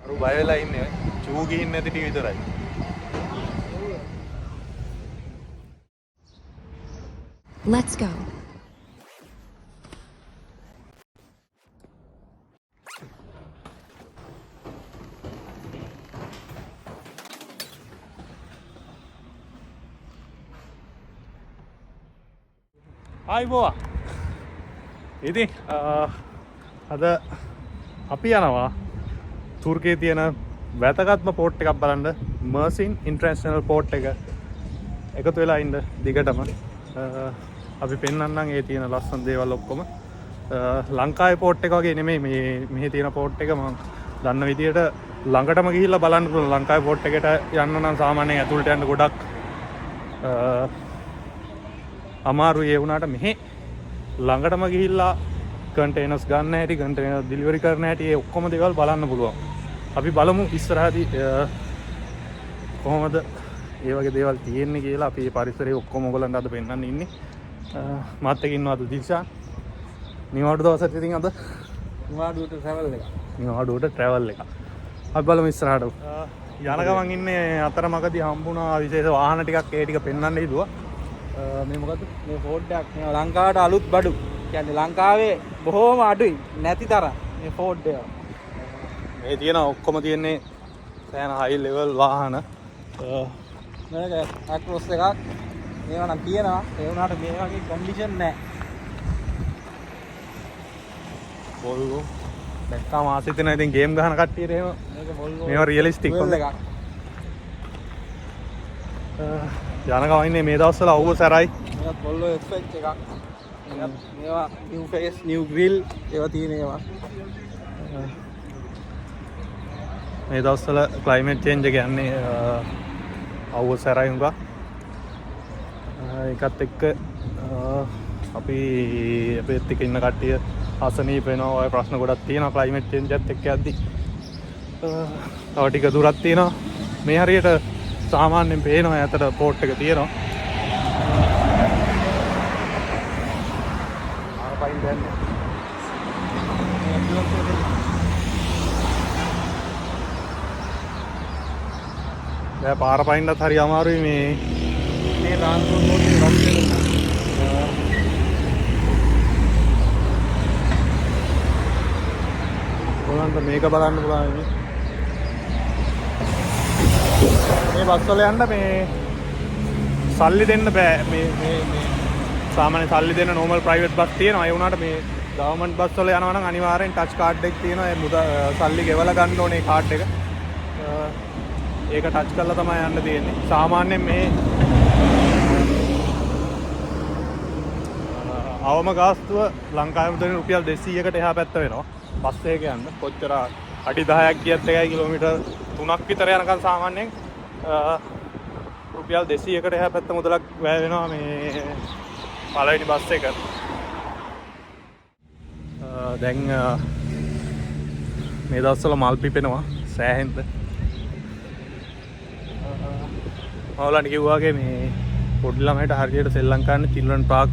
බය වෙලා ඉන්නේ චූ ගිහින් නැති ටික විතරයි. Let's go. Hi boa. ඉතින් අද අපි යනවා තුර්කයේ තියෙන වැදගත්ම පෝට් එකක් බලන්න. මර්සින් ඉන්ටර්නැෂනල් පෝට් එක. එකතු වෙලා ඉන්න දිගටම අපි පෙන්වන්නම් ඒ තියෙන ලස්සන දේවල් ඔක්කොම. ලංකාවේ පෝට් එක වගේ නෙමෙයි මේ මෙහි තියෙන පෝට් එක. මම දන්න විදියට ළඟටම ගිහිල්ලා බලන්න පුළුවන්. ලංකාවේ පෝට් එකට යන්න නම් සාමාන්‍යයෙන් ඇතුළට යන්න ගොඩක් අමාරුයි. ඒ වුණාට මෙහි ළඟටම ගිහිල්ලා කන්ටේනර්ස් ගන්න හැටි, කන්ටේනර් ඩිලිවරි කරන හැටි, ඒ ඔක්කොම දේවල් බලන්න පුළුවන්. අපි බලමු ඉස්සරහදී කොහොමද ඒ වගේ දේවල් තියෙන්නේ කියලා. අපි මේ පරිසරයේ ඔක්කොම ඔයගලන්ට අද පෙන්වන්න ඉන්නේ. මාත් එක්ක ඉන්නවා අද දිල්ෂාන්. නිවාඩු දවසට ඉතින් අද නිවාඩුවට ට්‍රැවල් එක. අපි බලමු ඉස්සරහට. යන ගමන් ඉන්නේ අතරමඟදී හම්බුණා විශේෂ වාහන ටිකක්. ඒ ටික පෙන්වන්න හිතුවා. මේ මොකද්ද? මේ ෆෝඩ් එකක් මේ ලංකාවට අලුත් බඩු. කියන්නේ ලංකාවේ බොහෝම අඩුයි නැති තරම් මේ ෆෝඩ් එක. මේ තියෙන ඔක්කොම තියෙන්නේ සෑහෙන හයි ලෙවල් වාහන. මේක ඇක්‍රොස් එකක්. මේවා නම් තියෙනවා. ඒ වුණාට මේ වගේ කන්ඩිෂන් නැහැ. Volvo. දැක්කම ආසෙත් වෙනවා ඉතින් ගේම් ගහන කට්ටියට එහෙම. මේක Volvo. මේවා රියලිස්ටික් එකක්. යන ගමන් ඉන්නේ මේ දවස්වල අවුව සැරයි. මේක Volvo FH එකක්. මේවා new face, new grill ඒවා තියෙන ඒවා. මේ දවස්වල ක්ලයිමේට් චේන්ජ් එක යන්නේ අවුව සැරයි හුඟක්. ඒකත් එක්ක අපි අපේත් එක්ක ඉන්න කට්ටිය අසනීප වෙනවා. ඔය ප්‍රශ්න ගොඩක් තියෙනවා ක්ලයිමේට් චේන්ජ් එකත් එක්ක යද්දි. තව ටික දුරක් තියෙනවා. මේ හරියට සාමාන්‍යයෙන් පේනවා ඇතට පෝට් එක තියෙනවා. ආරපයින් දැන්නේ. දැන් පාර පයින්නත් හරි අමාරුයි මේ ට්‍රාන්ස්පෝර්ට් එකේ රොක් එක. ඔයගොල්ලන්ට මේක බලන්න පුළුවන් මේ බස් වල යන්න මේ සල්ලි දෙන්න බෑ. මේ සාමාන්‍ය සල්ලි දෙන්න නෝමල් ප්‍රයිවට් බස් තියෙනවා. ඒ වුණාට මේ ගවර්න්මන්ට් බස් වල යනවා නම් අනිවාර්යෙන් ටච් කාඩ් එක තියෙනවා. ඒ සල්ලි ගෙවලා ගන්න ඕනේ කාඩ් එක. ඒක ටච් කරලා තමයි යන්න තියෙන්නේ. සාමාන්‍යයෙන් මේ අවම ගාස්තුව ලංකාවේ දෙන රුපියල් 200කට එහා පැත්ත වෙනවා. බස් එක යන්න කොච්චර අඩි 10ක් ගියත් එකයි කිලෝමීටර් 3ක් විතර යනකම් සාමාන්‍යයෙන් රුපියල් 200කට එහා පැත්ත මුදලක් වැය වෙනවා මේ පළවෙනි බස් එක. දැන් මේ දවස්වල මල් පිපෙනවා සෑහෙන්න. ඔයාලන්ට කිව්වා වගේ මේ පොඩි ළමයිට හරියට සෙල්ලම් කරන්න චිල්ඩ්‍රන් පාක්,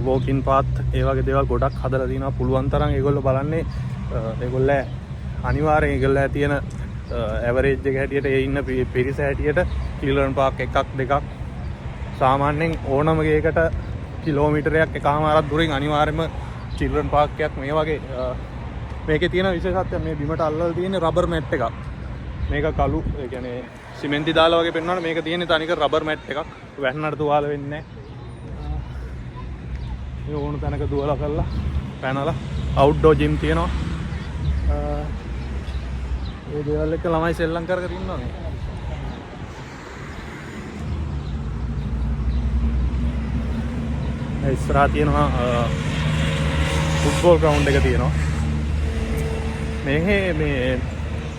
වෝකින් පාත් ඒ වගේ දේවල් ගොඩක් හදලා තිනවා. පුළුවන් තරම් ඒගොල්ලෝ බලන්නේ ඒගොල්ලෝ අනිවාර්යෙන් ඒගොල්ලෝ තියෙන ඇවරේජ් එක හැටියට ඒ ඉන්න පිරිස හැටියට චිල්ඩ්‍රන් පාක් එකක් දෙකක් සාමාන්‍යයෙන් ඕනම ගේකට කිලෝමීටරයක් එකමාරක් දුරින් අනිවාර්යයෙන්ම චිල්ඩ්‍රන් පාක් එකක් මේ වගේ. මේකේ තියෙන විශේෂත්වය මේ බිමට අල්ලලා තියෙන රබර් මැට් එකක්. මේක කළු ඒ කියන්නේ සිමෙන්ති දාලා වගේ පෙන්වනවා. මේක තියෙන්නේ තනිකර රබර් මැට් එකක්. වැන්නට තුවාල වෙන්නේ නැහැ. මේ ඕන තැනක දුවලා කරලා පැනලා අවුට්ඩෝර් ජිම් තියෙනවා. ඒ දේවල් එක්ක ළමයි සෙල්ලම් කර කර ඉන්නවා මේ. ඒ ඉස්සරහා තියෙනවා ෆුට්බෝල් ග්‍රවුන්ඩ් එක තියෙනවා. මේ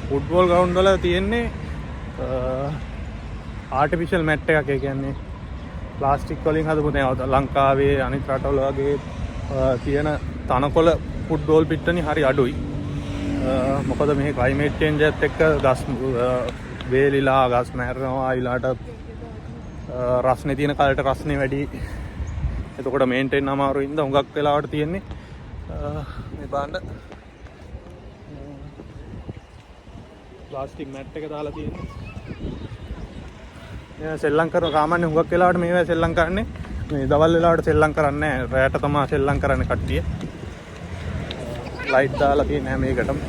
ෆුට්බෝල් ග්‍රවුන්ඩ් වල තියෙන්නේ ආටිෆිෂල් මැට් එකක්. ඒ කියන්නේ ප්ලාස්ටික් වලින් හදපු ලංකාවේ අනිත් රටවල වගේ තියෙන තනකොළ ෆුට්බෝල් පිට්ටනි හරි අඩුයි. මොකද මේ ක්ලයිමේට් චේන්ජ් එකත් එක්ක ගස් වේලිලා ගස් මැරෙනවා. ඊළාට රස්නේ තියෙන කාලේට රස්නේ වැඩි. එතකොට මේන්ටේන් අමාරු ඉඳ හුඟක් වෙලාවට තියෙන්නේ මේ බලන්න ප්ලාස්ටික් මැට් එක දාලා තියෙන්නේ. මේ සෙල්ලම් කරන සාමාන්‍ය හුඟක් වෙලාවට මේවා සෙල්ලම් කරන්නේ මේ දවල් වෙලාවට සෙල්ලම් කරන්නේ නැහැ. රැයට තමයි සෙල්ලම් කරන්නේ කට්ටිය. ලයිට් දාලා තියෙන හැම එකටම.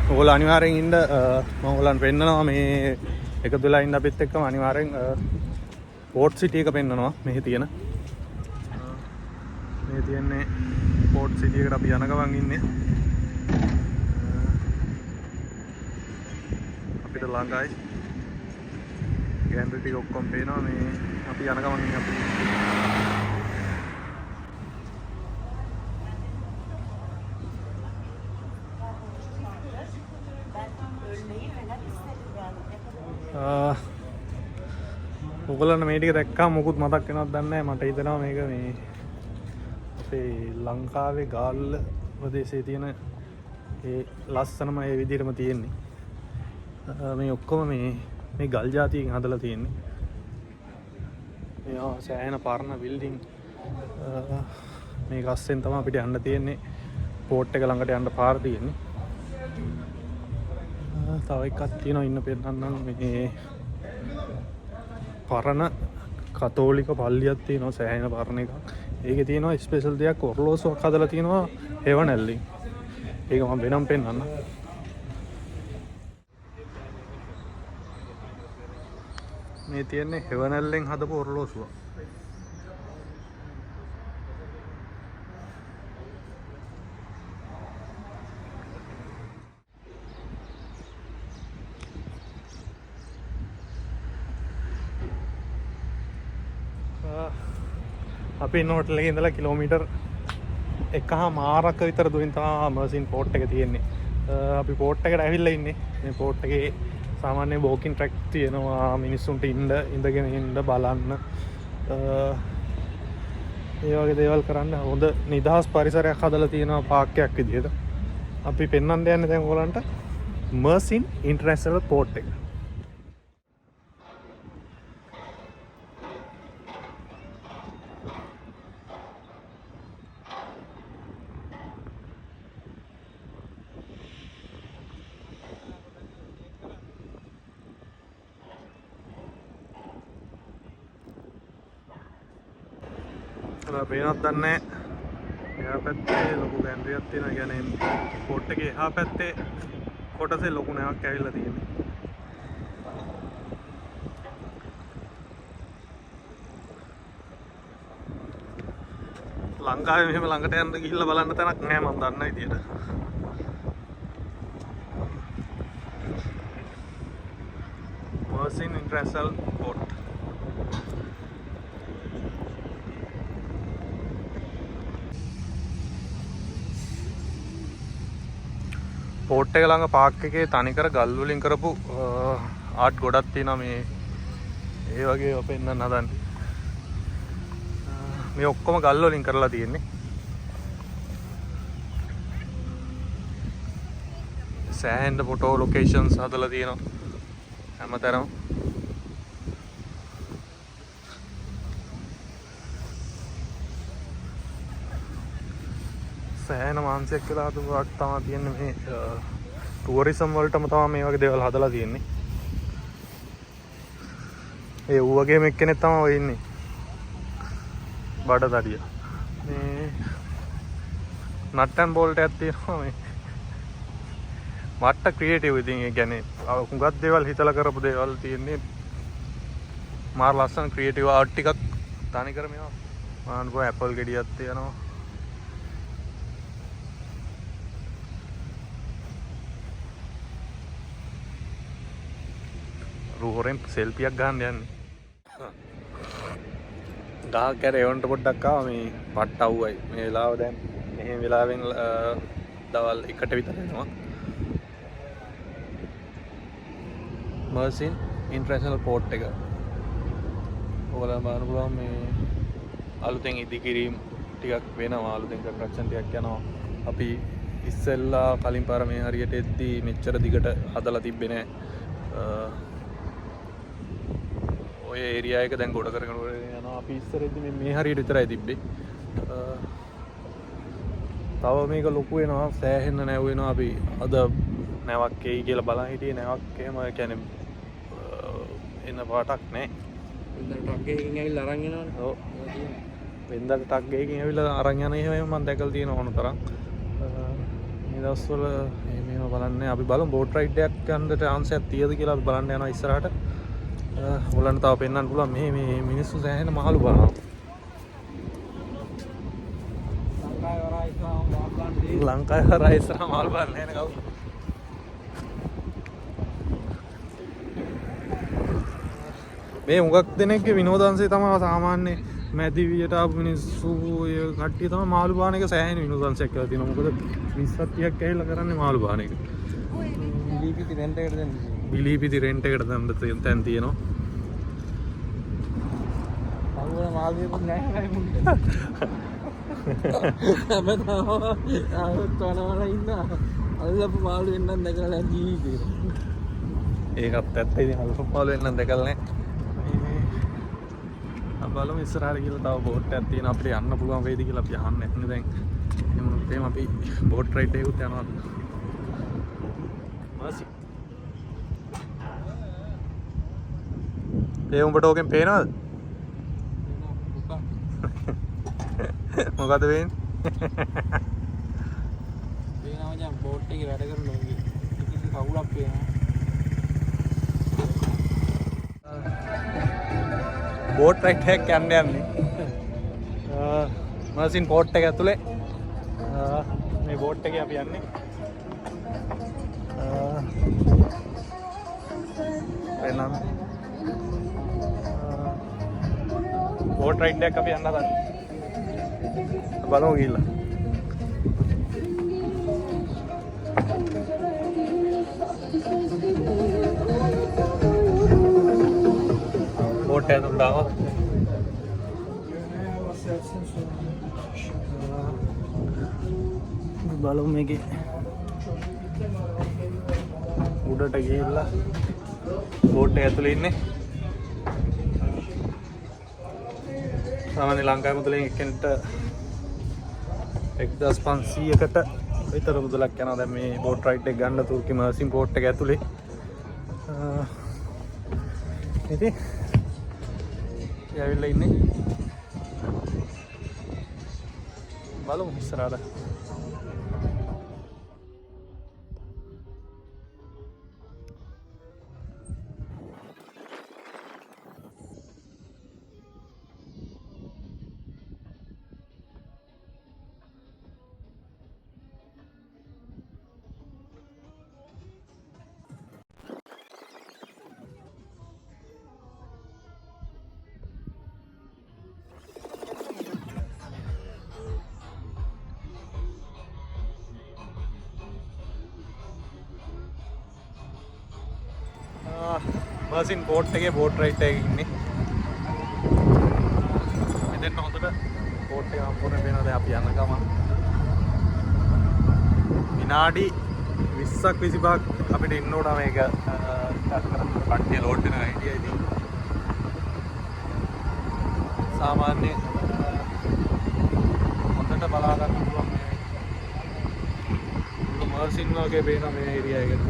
ඔයගොල්ලෝ අනිවාර්යෙන් ඉන්න මම ඔයගොල්ලන්ට පෙන්නනවා මේ එකතු වෙලා ඉන්න අපිත් එක්කම අනිවාර්යෙන් පෝට් සිටි එක පෙන්නනවා මෙහි තියෙන. මේ තියන්නේ පෝට් සිටි එකට අපි යන ගමන් ඉන්නේ. අපිට ළඟයි ගෑන්ඩරි ටික ඔක්කොම පේනවා මේ අපි යන ගමන් ඉන්නේ අපි. ඔයගොල්ලන්ට මේ ටික දැක්කම මොකුත් මතක් වෙනවද දන්නේ නැහැ. මට හිතෙනවා මේක මේ අපේ ලංකාවේ ගාල්ල ප්‍රදේශයේ තියෙන ඒ ලස්සනම ඒ විදිහටම තියෙන්නේ. මේ ඔක්කොම මේ ගල් ජාතියෙන් හදලා තියෙන්නේ. මේ සෑහෙන පරණ බිල්ඩින් මේක අස්සෙන් තමයි අපිට යන්න තියෙන්නේ. පෝට් එක ළඟට යන්න පාර තියෙන්නේ. තව එකක් තියෙනවා ඉන්න පෙන්නන්නම් මේ පරණ කතෝලික පල්ලියක් තියෙනවා සෑහෙන පරණ එකක්. ඒකේ තියෙනවා ස්පෙෂල් දෙයක් ඔරලෝසුවක් හදලා තියෙනවා හෙවණැල්ලෙන්. ඒක මම වෙනම පෙන්නන්නම්. මේ තියෙන්නේ හෙවණැල්ලෙන් හදපු ඔරලෝසුව. අපි ඉන්න හොටල් එකේ ඉඳලා කිලෝමීටර් 1.5 විතර දුරින් තමයි මර්සින් පෝට් එක තියෙන්නේ. අපි පෝට් එකට ඇවිල්ලා ඉන්නේ. මේ පෝට් එකේ සාමාන්‍ය වෝකින් ට්‍රැක් තියෙනවා මිනිස්සුන්ට ඉඳගෙන ඉන්න බලන්න. ඒ වගේ දේවල් කරන්න හොඳ නිදහස් පරිසරයක් හදලා තියෙනවා පාක් එකක් විදියට. අපි පෙන්වන්න යන්නේ දැන් ඔයගලන්ට මර්සින් ඉන්ටර්නැෂනල් පෝට් එක. පේනවත් දන්නේ එහා පැත්තේ ලොකු ගෑන්ඩරියක් තියෙනවා. කියන්නේ පෝට් එකේ එහා පැත්තේ කොටසේ ලොකු නැවක් ඇවිල්ලා තියෙනවා. ලංකාවේ මෙහෙම ළඟට යන්න ගිහිල්ලා බලන්න තැනක් නැහැ මම දන්න විදියට. මර්සින් ඉන්ටර්නැෂනල් පෝට්. පෝට් එක ළඟ පාක් එකේ තනිකර ගල් වලින් කරපු ආර්ට් ගොඩක් තියෙනවා. මේ ඒ වගේ පෙන්නන්න හදන්නේ. මේ ඔක්කොම ගල් වලින් කරලා තියෙන්නේ. සෑහෙන ෆොටෝ ලොකේෂන්ස් හදලා තියෙනවා හැමතැනම. සෑහෙන මාන්සියක් කියලා හදුවක් තමයි තියෙන්නේ. මේ ටුවරිසම් වලටම තමයි මේ වගේ දේවල් හදලා තියෙන්නේ. ඒ ඌ වගේම එක්කෙනෙක් තමයි ඔය ඉන්නේ. බඩදඩිය. මේ නට්ටන් බෝල්ට් එකක් තියෙනවා මේ. මට්ට ක්‍රියේටිව් ඉතින් ඒ කියන්නේ හුඟක් දේවල් හිතලා කරපු දේවල් තියෙන්නේ. මාර ලස්සන ක්‍රියේටිව් ආර්ට් ටිකක් තනිකර මේවා. මානකෝ ඇපල් ගෙඩියක් තියෙනවා. රුහොරෙන් සෙල්ෆියක් ගන්න යන්නේ. ගහක් කර එවන්ට පොඩ්ඩක් ආවා මේ පට්ට අවුවයි. මේ වෙලාව දැන් මෙහෙම වෙලාවෙන් දවල් 1ට විතර වෙනවා. මර්සින් ඉන්ටර්නැෂනල් පෝට් එක. ඔයාලා බලන්න පුළුවන් මේ අලුතෙන් ඉදිකිරීම් ටිකක් වෙනවා. අලුතෙන් කන්ස්ට්‍රක්ෂන් ටිකක් යනවා. අපි ඉස්සෙල්ලා කලින් පාර මේ හරියට එද්දී මෙච්චර දිගට හදලා තිබ්බේ නැහැ. ඔය ඒරියා එක දැන් ගොඩ කරගෙන යනවා. අපි ඉස්සරෙද්දි මේ හරියට විතරයි තිබ්බේ. තව මේක ලොකු වෙනවා සෑහෙන්න නැව් වෙනවා අපි අද නැවක් එයි කියලා බලන් හිටියේ නැවක් එහෙම කියන්නේ එන පාටක් නැහැ. ට්‍රක් එකකින් ඇවිල්ලා අරන් එනවනේ. ඔව්. වෙනදාට ටක් ගේකින් ඇවිල්ලා අරන් යන එහෙම මම දැකලා තියෙන ඕන තරම්. මේ දවස්වල මේව බලන්නේ අපි බලමු බෝට් රයිඩ් එකක් ගන්නට chance එකක් තියෙද කියලා අපි බලන්න යනවා ඉස්සරහට. ඔයගොල්ලන්ට තව පෙන්වන්න පුළුවන් මේ මිනිස්සු සෑහෙන මහලු බලනවා. ලංකාවේ වරා ඉස්සරහ මහලු බලන්නේ නැහැ කවුද? මේ හුඟක් දෙනෙක්ගේ විනෝදාංශය තමයි සාමාන්‍ය මැදිවියට ආපු මිනිස්සු ඔය කට්ටිය තමයි මාළු බාන එක සෑහෙන විනෝදාංශයක් කියලා තියෙනවා. මොකද 20ක් 30ක් ඇවිල්ලා කරන්නේ මාළු බාන එක. බිලිපිති රෙන්ට් එකට දෙන්න. බිලිපිති රෙන්ට් එකට දෙන්න තැන් තියෙනවා. පහුවන මාළු දෙකුත් නැහැ මුන්ට. හැමදාම ආවොත් වනවල ඉන්නවා. අල්ලපු මාළු වෙන්නත් දැකලා නැහැ ජීවිතේ. ඒකත් ඇත්ත. ඉතින් අල්ප මාළු වෙන්නත් දැකලා නැහැ. බලමු ඉස්සරහට ගිහලා තව බෝට් එකක් තියෙන අපිට යන්න පුළුවන් වේද කියලා අපි අහන්න යන්නේ දැන්. එහෙනම් අපි බෝට් රයිඩ් එකකට යනවා. මාසි. ඒ උඹට ඕකෙන් පේනවද? මොකද වෙන්නේ? පේනවා දැන් බෝට් එකේ වැඩ කරනවා වගේ. කිසි කවුලක් පේනවා. බෝට් රයිඩ් එකක් යන්න යන්නේ. මර්සින් පෝට් එක ඇතුලේ මේ බෝට් එකේ අපි යන්නේ. එනම් බෝට් රයිඩ් එකක් අපි යන්න හදන්නේ. බලමු ගිහලා. බෝට් එක දුන්නාම බලමු මේකේ උඩට ගිහිල්ලා බෝට් එක ඇතුලේ ඉන්නේ. සාමාන්‍ය ලංකාවේ මුදලෙන් එක්කෙනෙක්ට 1500කට විතර මුදලක් යනවා දැන් මේ බෝට් රයිඩ් එක ගන්න තුර්කි මර්සින් පෝට් එක ඇතුලේ. ඉතින් ඇවිල්ලා ඉන්නේ. බලමු ඉස්සරහට. මර්සින් පෝට් එකේ බෝට් රයිඩ් එකක ඉන්නේ. මෙතෙන් හොඳට බෝට් එක සම්පූර්ණ වෙනවා. දැන් අපි යන ගමන් විනාඩි 20ක් 25ක් අපිට ඉන්න ඕන මේක කට්ටිය ලෝඩ් වෙන අයිඩියා. ඉතින් සාමාන්‍ය හොඳට බලා ගන්න පුළුවන් මේ මර්සින් වගේ පේන මේ ඒරියා එකට.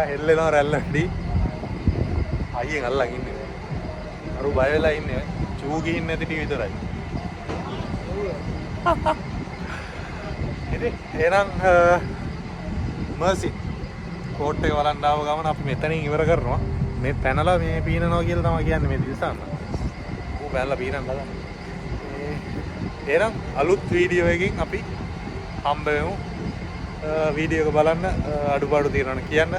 හෙල්ලෙනවා රැල්ල වැඩි. අයියෙන් අල්ලන් ඉන්නේ. අරු බය වෙලා ඉන්නේ. චූ ගිහින් නැති ටී විතරයි. ඉතින් එහෙනම් මර්සි කෝට් එක වලන් ආව ගමන අපි මෙතනින් ඉවර කරනවා. මේ පැනලා මේ පීනනවා කියලා තමයි කියන්නේ මේ දිසාම. ඌ පැනලා පීනන්න හදන. එහෙනම් අලුත් වීඩියෝ එකකින් අපි හම්බ වෙමු. වීඩියෝ එක බලන්න අඩුපාඩු තියෙනවනේ කියන්න.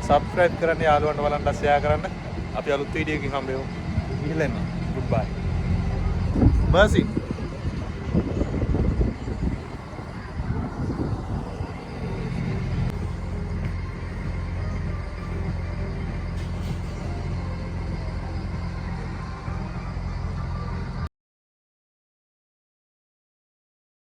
සබ්ස්ක්‍රයිබ් කරන්න, යාළුවන්ට බලන්න, ෂෙයා කරන්න. අපි අලුත් වීඩියෝ එකකින් හම්බ වෙමු. ගිහලා එන්න. Goodbye. Mercy.